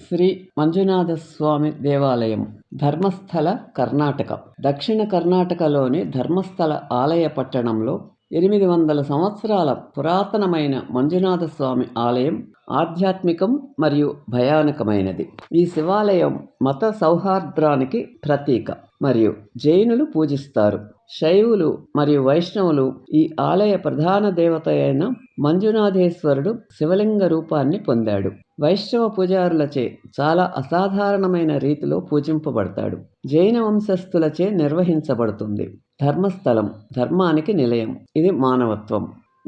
శ్రీ మంజునాథ స్వామి దేవాలయం, ధర్మస్థల, కర్ణాటక. దక్షిణ కర్ణాటకలోని ధర్మస్థల ఆలయ పట్టణంలో 800 సంవత్సరాల పురాతనమైన మంజునాథ స్వామి ఆలయం ఆధ్యాత్మికం మరియు భయానకమైనది. ఈ శివాలయం మత సౌహార్ద్రానికి ప్రతీక మరియు జైనులు పూజిస్తారు. శైవులు మరియు వైష్ణవులు ఈ ఆలయ ప్రధాన దేవత అయిన మంజునాథేశ్వరుడు శివలింగ రూపాన్ని పొందాడు. వైష్ణవ పూజారులచే చాలా అసాధారణమైన రీతిలో పూజింపబడతాడు. జైన వంశస్థులచే నిర్వహించబడుతుంది. ధర్మస్థలం, ధర్మానికి నిలయం. ఇది మానవత్వం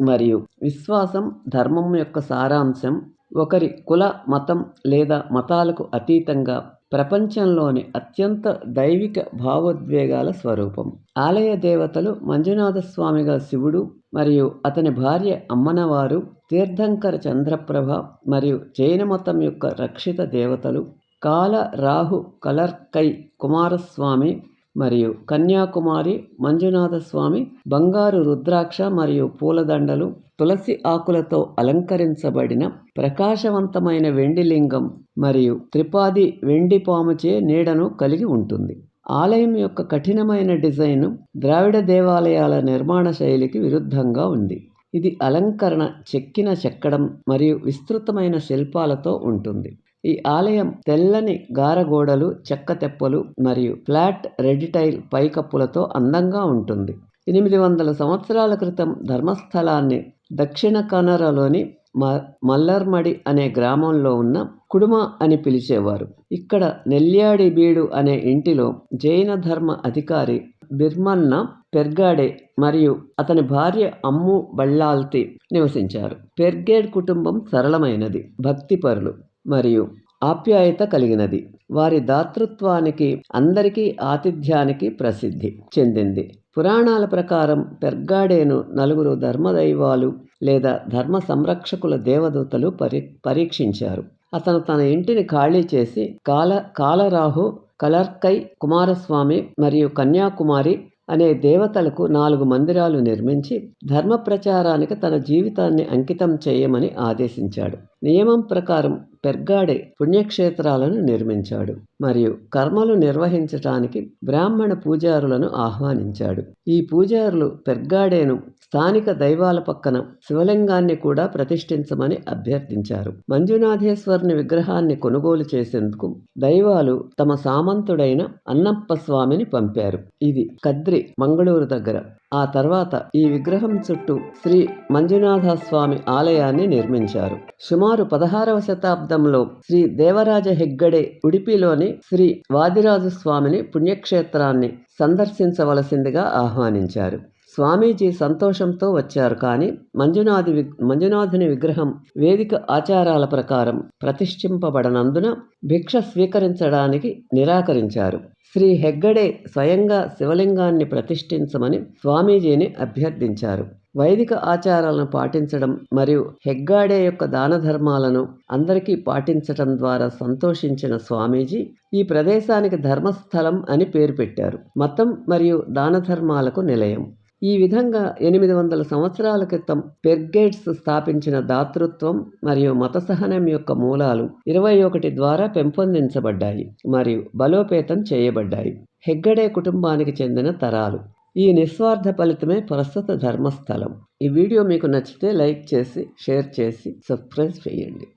మరియు విశ్వాసం, ధర్మం యొక్క సారాంశం. ఒకరి కుల, మతం లేదా మతాలకు అతీతంగా ప్రపంచంలోని అత్యంత దైవిక భావోద్వేగాల స్వరూపం. ఆలయ దేవతలు మంజునాథ స్వామిగా శివుడు మరియు అతని భార్య అమ్మనవారు, తీర్థంకర చంద్రప్రభ మరియు జైన మతం యొక్క రక్షిత దేవతలు కాల, రాహు, కలర్కై కుమారస్వామి మరియు కన్యాకుమారి మంజునాథ స్వామి బంగారు రుద్రాక్ష మరియు పూలదండలు, తులసి ఆకులతో అలంకరించబడిన ప్రకాశవంతమైన వెండి లింగం మరియు త్రిపాది వెండి పాముచే నీడను కలిగి ఉంటుంది. ఆలయం యొక్క కఠినమైన డిజైన్ ద్రావిడ దేవాలయాల నిర్మాణ శైలికి విరుద్ధంగా ఉంది. ఇది అలంకరణ, చెక్కడం మరియు విస్తృతమైన శిల్పాలతో ఉంటుంది. ఈ ఆలయం తెల్లని గారగోడలు, చెక్క తెప్పలు మరియు ఫ్లాట్ రెడ్ టైల్ పైకప్పులతో అందంగా ఉంటుంది. 800 సంవత్సరాల క్రితం ధర్మస్థలాన్ని దక్షిణ కన్నడలోని మల్లర్మడి అనే గ్రామంలో ఉన్న కుడుమ అని పిలిచేవారు. ఇక్కడ నెల్యాడిబీడు అనే ఇంటిలో జైన ధర్మ అధికారి బిర్మన్న పెర్గాడే మరియు అతని భార్య అమ్ము బళ్ళాల్తి నివసించారు. పెర్గేడ్ కుటుంబం సరళమైనది, భక్తిపరులు మరియు ఆప్యాయత కలిగినది. వారి దాతృత్వానికి, అందరికీ ఆతిథ్యానికి ప్రసిద్ధి చెందింది. పురాణాల ప్రకారం పెర్గాడేను 4 ధర్మదైవాలు లేదా ధర్మ సంరక్షకుల దేవదూతలు పరీక్షించారు. అతను తన ఇంటిని ఖాళీ చేసి కాలరాహు, కలర్కై కుమారస్వామి మరియు కన్యాకుమారి అనే దేవతలకు 4 మందిరాలు నిర్మించి ధర్మ ప్రచారానికి తన జీవితాన్ని అంకితం చేయమని ఆదేశించాడు. నియమం ప్రకారం పెర్గాడే పుణ్యక్షేత్రాలను నిర్మించాడు మరియు కర్మలు నిర్వహించటానికి బ్రాహ్మణ పూజారులను ఆహ్వానించాడు. ఈ పూజారులు పెర్గాడేను స్థానిక దైవాల పక్కన శివలింగాన్ని కూడా ప్రతిష్ఠించమని అభ్యర్థించారు. మంజునాథేశ్వరుని విగ్రహాన్ని కొనుగోలు చేసేందుకు దైవాలు తమ సామంతుడైన అన్నప్ప స్వామిని పంపారు. ఇది కద్రి, మంగళూరు దగ్గర. ఆ తర్వాత ఈ విగ్రహం చుట్టూ శ్రీ మంజునాథ స్వామి ఆలయాన్ని నిర్మించారు. సుమారు 16వ శతాబ్దంలో శ్రీ దేవరాజ హెగ్గడే ఉడిపిలోని శ్రీ వాదిరాజు స్వామిని పుణ్యక్షేత్రాన్ని సందర్శించవలసిందిగా ఆహ్వానించారు. స్వామీజీ సంతోషంతో వచ్చారు, కానీ మంజునాథుని విగ్రహం వేదిక ఆచారాల ప్రకారం ప్రతిష్ఠింపబడనందున భిక్ష స్వీకరించడానికి నిరాకరించారు. శ్రీ హెగ్గడే స్వయంగా శివలింగాన్ని ప్రతిష్ఠించమని స్వామీజీని అభ్యర్థించారు. వైదిక ఆచారాలను పాటించడం మరియు హెగ్గాడే యొక్క దాన ధర్మాలను అందరికీ పాటించడం ద్వారా సంతోషించిన స్వామీజీ ఈ ప్రదేశానికి ధర్మస్థలం అని పేరు పెట్టారు. మతం మరియు దాన ధర్మాలకు నిలయం. ఈ విధంగా 800 సంవత్సరాల క్రితం పెర్గేడ్స్ స్థాపించిన దాతృత్వం మరియు మత సహనం యొక్క మూలాలు 21 ద్వారా పెంపొందించబడ్డాయి మరియు బలోపేతం చేయబడ్డాయి. హెగ్గడే కుటుంబానికి చెందిన తరాలు. ఈ నిస్వార్థ ఫలితమే ప్రస్తుత ధర్మస్థలం. ఈ వీడియో మీకు నచ్చితే లైక్ చేసి, షేర్ చేసి, సబ్స్క్రైబ్ చేయండి.